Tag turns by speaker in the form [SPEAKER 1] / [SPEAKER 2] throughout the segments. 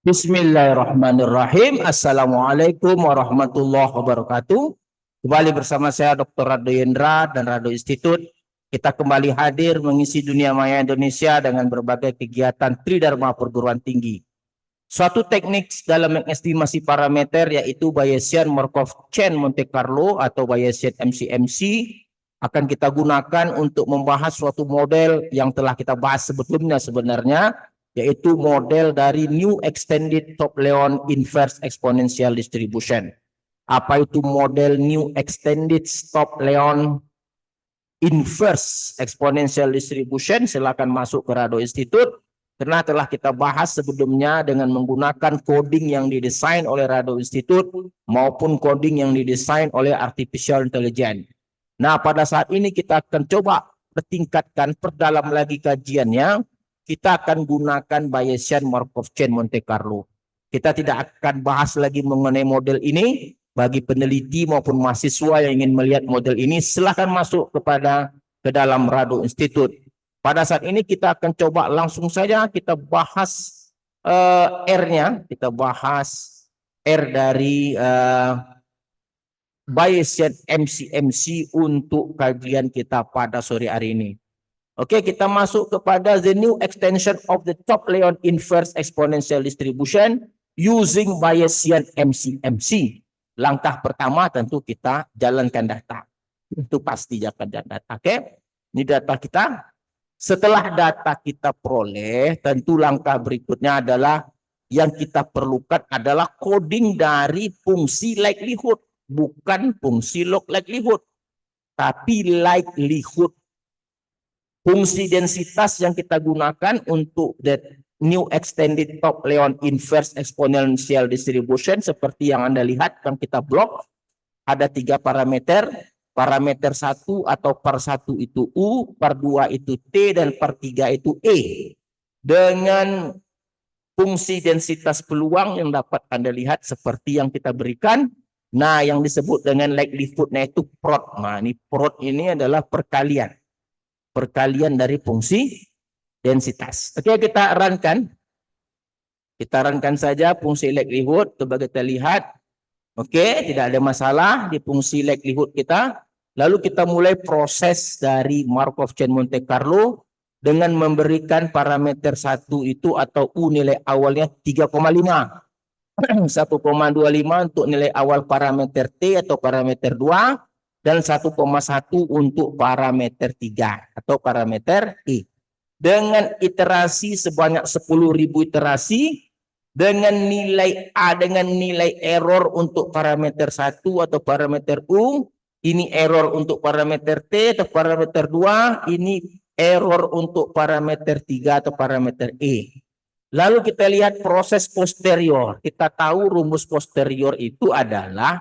[SPEAKER 1] Bismillahirrahmanirrahim. Assalamualaikum warahmatullahi wabarakatuh. Kembali bersama saya Dr. Rado Yendra dan Rado Institute. Kita kembali hadir mengisi dunia maya Indonesia dengan berbagai kegiatan Tridharma perguruan tinggi. Suatu teknik dalam mengestimasi parameter yaitu Bayesian-Markov-Chain Monte Carlo atau Bayesian MCMC akan kita gunakan untuk membahas suatu model yang telah kita bahas sebelumnya sebenarnya, yaitu model dari New Extended Top-Leon Inverse Exponential Distribution. Apa itu model New Extended Top-Leon Inverse Exponential Distribution? Silakan masuk ke Rado Institute, karena telah kita bahas sebelumnya dengan menggunakan coding yang didesain oleh Rado Institute maupun coding yang didesain oleh Artificial Intelligence. Nah, pada saat ini kita akan coba pertingkatkan, perdalam lagi kajiannya. Kita akan gunakan Bayesian-Markov-Chain Monte Carlo. Kita tidak akan bahas lagi mengenai model ini. Bagi peneliti maupun mahasiswa yang ingin melihat model ini, silahkan masuk ke dalam Rado Institute. Pada saat ini kita akan coba langsung saja kita bahas R-nya. Kita bahas R dari Bayesian MCMC untuk kajian kita pada sore hari ini. Oke, kita masuk kepada the new extension of the Top-Leon Inverse Exponential Distribution using Bayesian MCMC. Langkah pertama tentu kita jalankan data. Itu pasti jalankan data. Oke, ini data kita. Setelah data kita peroleh, tentu langkah berikutnya adalah yang kita perlukan adalah coding dari fungsi likelihood. Bukan fungsi log likelihood, tapi likelihood. Fungsi densitas yang kita gunakan untuk that new extended Top-Leon inverse exponential distribution seperti yang Anda lihat yang kita blok, ada 3 parameter. Parameter 1 atau per 1 itu U, per 2 itu T, dan per 3 itu E. Dengan fungsi densitas peluang yang dapat Anda lihat seperti yang kita berikan. Nah, yang disebut dengan likelihood-nya itu prod. Nah, ini prod ini adalah perkalian dari fungsi densitas. Oke, kita runkan. Kita runkan saja fungsi likelihood. Coba kita lihat. Oke, tidak ada masalah di fungsi likelihood kita. Lalu kita mulai proses dari Markov-Chain Monte Carlo dengan memberikan parameter 1 itu atau U nilai awalnya 3,5. 1,25 untuk nilai awal parameter T atau parameter 2. Dan 1,1 untuk parameter 3 atau parameter E. Dengan iterasi sebanyak 10.000 iterasi, dengan nilai A, dengan nilai error untuk parameter 1 atau parameter U, ini error untuk parameter T atau parameter 2, ini error untuk parameter 3 atau parameter E. Lalu kita lihat proses posterior. Kita tahu rumus posterior itu adalah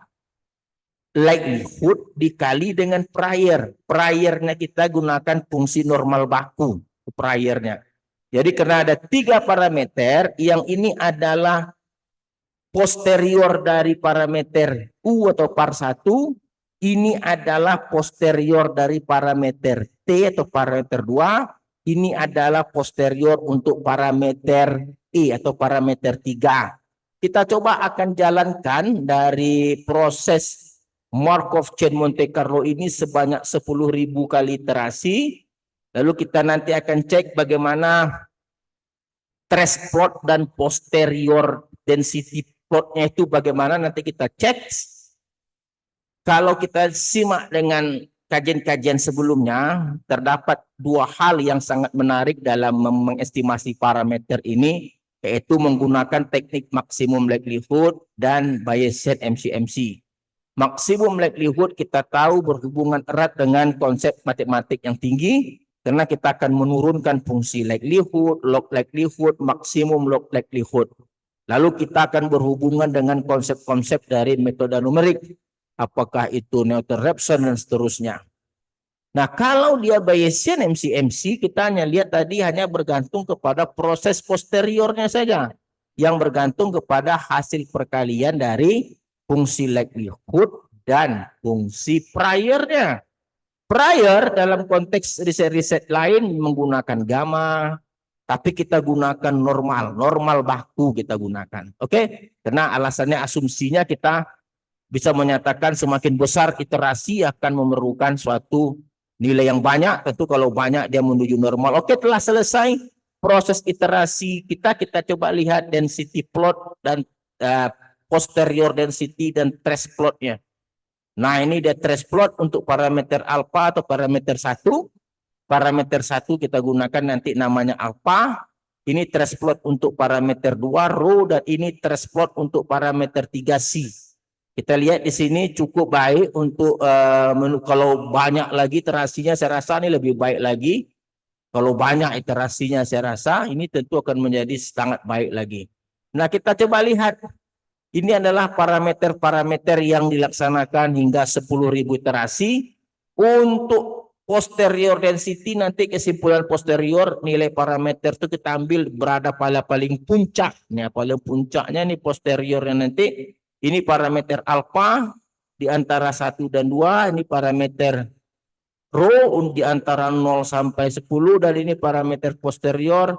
[SPEAKER 1] likelihood dikali dengan prior. Priornya kita gunakan fungsi normal baku. Priornya. Jadi karena ada 3 parameter, yang ini adalah posterior dari parameter U atau par 1. Ini adalah posterior dari parameter T atau parameter 2. Ini adalah posterior untuk parameter E atau parameter 3. Kita coba akan jalankan dari proses Markov-Chain Monte Carlo ini sebanyak 10.000 kali iterasi. Lalu kita nanti akan cek bagaimana trace plot dan posterior density plotnya itu bagaimana, nanti kita cek. Kalau kita simak dengan kajian-kajian sebelumnya, terdapat 2 hal yang sangat menarik dalam mengestimasi parameter ini, yaitu menggunakan teknik maksimum likelihood dan Bayesian MCMC. Maksimum likelihood kita tahu berhubungan erat dengan konsep matematik yang tinggi, karena kita akan menurunkan fungsi likelihood, log likelihood, maksimum log likelihood. Lalu kita akan berhubungan dengan konsep-konsep dari metode numerik, apakah itu Noether-Raphson dan seterusnya. Nah, kalau dia Bayesian MCMC, kita hanya lihat tadi hanya bergantung kepada proses posteriornya saja, yang bergantung kepada hasil perkalian dari fungsi likelihood dan fungsi priornya. Prior dalam konteks riset-riset lain menggunakan gamma, tapi kita gunakan normal baku kita gunakan. Oke? Karena alasannya asumsinya kita bisa menyatakan semakin besar iterasi akan memerlukan suatu nilai yang banyak. Tentu kalau banyak dia menuju normal. Oke, telah selesai proses iterasi kita coba lihat density plot dan posterior density dan trace plotnya. Nah, ini dia trace plot untuk parameter alpha atau parameter 1. Parameter 1 kita gunakan nanti namanya alpha. Ini trace plot untuk parameter 2 rho, dan ini trace plot untuk parameter 3 C. Kita lihat di sini cukup baik untuk kalau banyak lagi iterasinya saya rasa ini lebih baik lagi. Kalau banyak iterasinya saya rasa ini tentu akan menjadi sangat baik lagi. Nah, kita coba lihat. Ini adalah parameter-parameter yang dilaksanakan hingga 10.000 iterasi. Untuk posterior density, nanti kesimpulan posterior nilai parameter itu kita ambil berada pada paling puncak. Nah, paling puncaknya ini posteriornya nanti. Ini parameter alpha di antara 1 dan 2. Ini parameter rho di antara 0 sampai 10. Dan ini parameter posterior,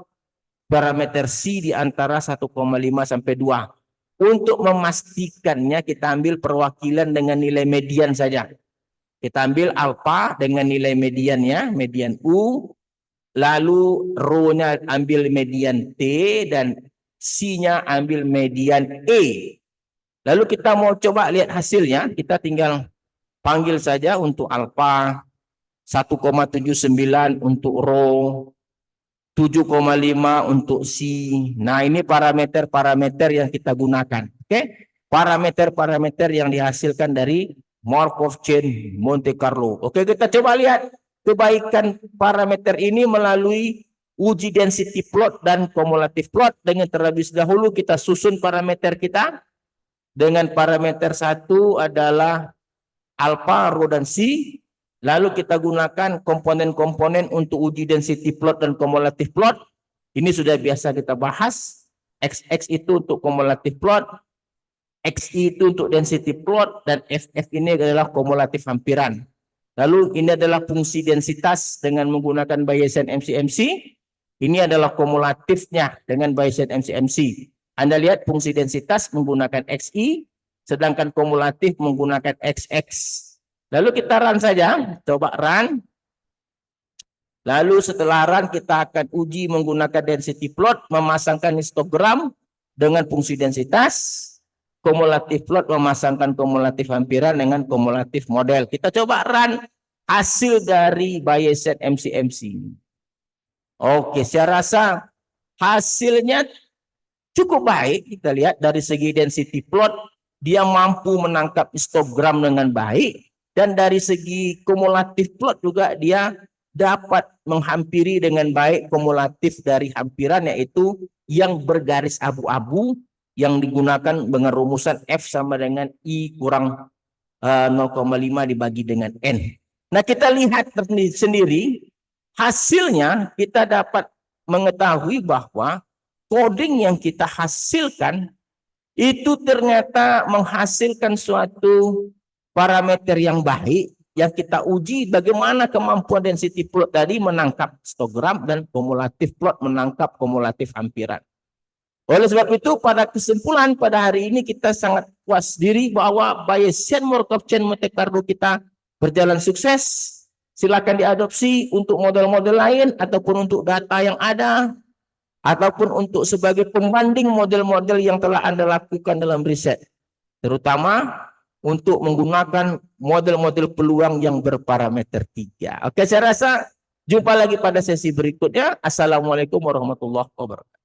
[SPEAKER 1] parameter C di antara 1,5 sampai 2. Untuk memastikannya kita ambil perwakilan dengan nilai median saja. Kita ambil alpha dengan nilai mediannya, median U, lalu rho-nya ambil median T, dan C-nya ambil median E. Lalu kita mau coba lihat hasilnya, kita tinggal panggil saja untuk alpha 1,79 untuk rho, 7,5 untuk C. Nah, ini parameter-parameter yang kita gunakan. Oke, parameter-parameter yang dihasilkan dari Markov chain Monte Carlo. Oke, kita coba lihat kebaikan parameter ini melalui uji density plot dan cumulative plot. Dengan terlebih dahulu kita susun parameter kita. Dengan parameter 1 adalah alpha, rho, dan C. Lalu kita gunakan komponen-komponen untuk uji density plot dan cumulative plot. Ini sudah biasa kita bahas. XX itu untuk cumulative plot, XI itu untuk density plot, dan FF ini adalah kumulatif hampiran. Lalu ini adalah fungsi densitas dengan menggunakan Bayesian MCMC. Ini adalah kumulatifnya dengan Bayesian MCMC. Anda lihat fungsi densitas menggunakan XI, sedangkan kumulatif menggunakan XX. Lalu kita run saja, coba run. Lalu setelah run kita akan uji menggunakan density plot, memasangkan histogram dengan fungsi densitas. Kumulatif plot memasangkan kumulatif hampiran dengan kumulatif model. Kita coba run hasil dari Bayesian MCMC. Oke, saya rasa hasilnya cukup baik. Kita lihat dari segi density plot, dia mampu menangkap histogram dengan baik. Dan dari segi kumulatif plot juga dia dapat menghampiri dengan baik kumulatif dari hampiran, yaitu yang bergaris abu-abu yang digunakan dengan rumusan F sama dengan I kurang 0,5 dibagi dengan N. Nah, kita lihat sendiri hasilnya, kita dapat mengetahui bahwa coding yang kita hasilkan itu ternyata menghasilkan suatu parameter yang baik, yang kita uji bagaimana kemampuan density plot tadi menangkap histogram dan kumulatif plot menangkap kumulatif hampiran. Oleh sebab itu, pada kesimpulan pada hari ini kita sangat puas diri bahwa Bayesian Markov chain Monte Carlo kita berjalan sukses. Silakan diadopsi untuk model-model lain ataupun untuk data yang ada, ataupun untuk sebagai pembanding model-model yang telah Anda lakukan dalam riset, terutama untuk menggunakan model-model peluang yang berparameter 3. Oke, saya rasa jumpa lagi pada sesi berikutnya. Assalamualaikum warahmatullahi wabarakatuh.